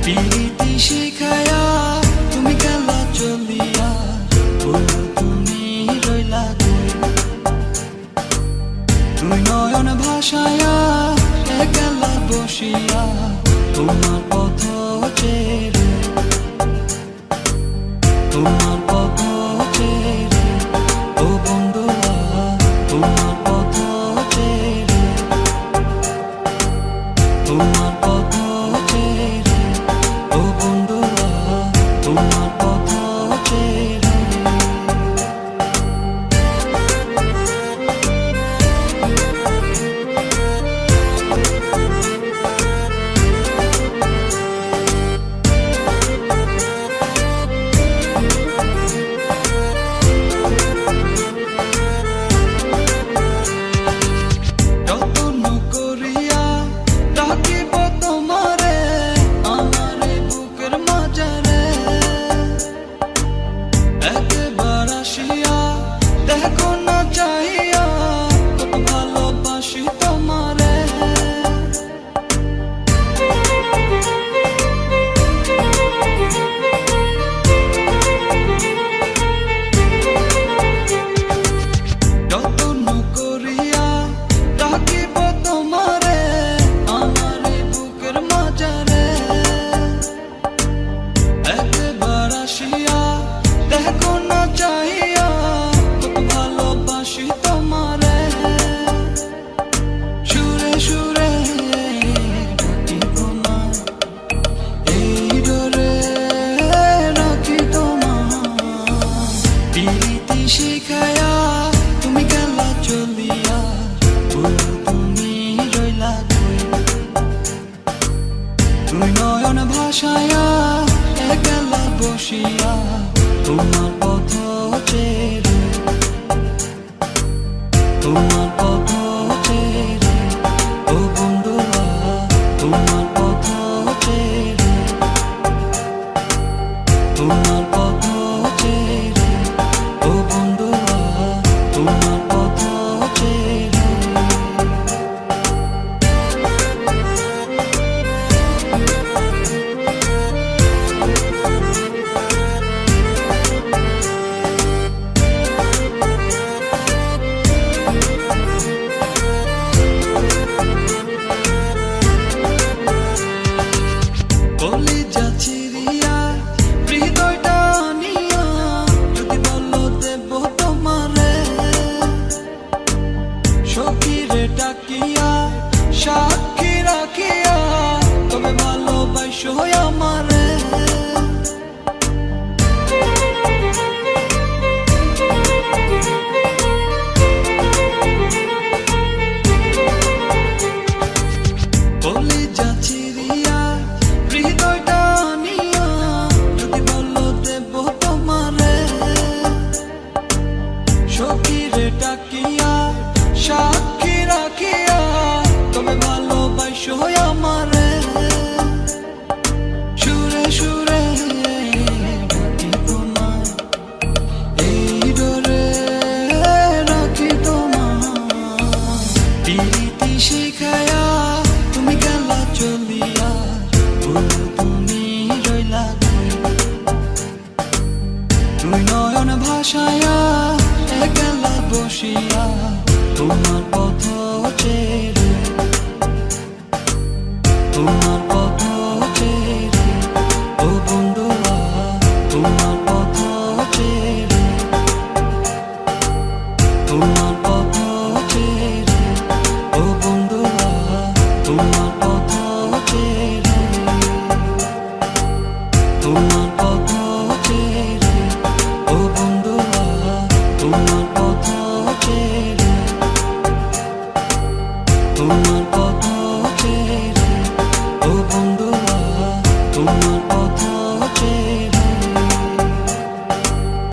পিরিতি শিখায়া তুমি গেলা চলিয়া, বন্ধু তুমি রইলা কই? তুই নয়ন ভাসায়া গেলা বসিয়া, তোমার পথ চেয়ে, তোমার পথ চেয়ে, ও বন্ধুরা তোমার পথ চেয়ে, তোমার পথ চেয়ে, ও বন্ধুরা তোমার পথ চেয়ে। দেখো না চাহিয়া কত ভালোবাসি তোমারে, যত্ন করিয়া রাখিব তোমারে আমার বুকের মাঝারে। একবার আসিয়া দেখো না চাহিয়া ভালোবাসি তোমারে, সুরে সুরে ডাকি তোমার, এই ডোরে রাখি তোমার। পিরিতি শিখায়া তুমি গেলা চলিয়া, বন্ধু তুমি রইলা কই? তুই নয়ন ভাসায়া গেলা বসিয়া, তোমার পথ চেয়ে, তোমার পথ চেয়ে, ও বন্ধুরা তোমার পথ চেয়ে, তোমার পথ চেয়ে, ও বন্ধুরা তোমার পথ চেয়ে। কলিজা চিরিয়া হৃদয়টা নিয়া, যদি বলো দেব তোমারে, সখীরে ডাকিয়া সাক্ষী রাখিয়া, তবে ভালোবাসো আমারে। কলিজা চিরিয়া হৃদয়টা নিয়া, যদি বলো দেব তোমারে, সখীরে ডাকিয়া সাক্ষী রাখিয়া, তবে ভালোবাসো আমারে। সুরে সুরে ডাকি তোমার, এই ডোরে রাখি তোমার। পিরিতি শিখায়া তুমি গেলা চলিয়া, বন্ধু তুমি রইলা কই? তুই নয়ন ভাসায়া গেলা বসিয়া, তোমার পথ চেয়ে, তোমার পথ চেয়ে, ও বন্ধুরা তোমার পথ চেয়ে, তোমার পথ চেয়ে, ও বন্ধুরা তোমার পথ চেয়ে, তোমার পথ চেয়ে, ও বন্ধুরা তোমার পথ চেয়ে, তোমার পথ চেয়ে।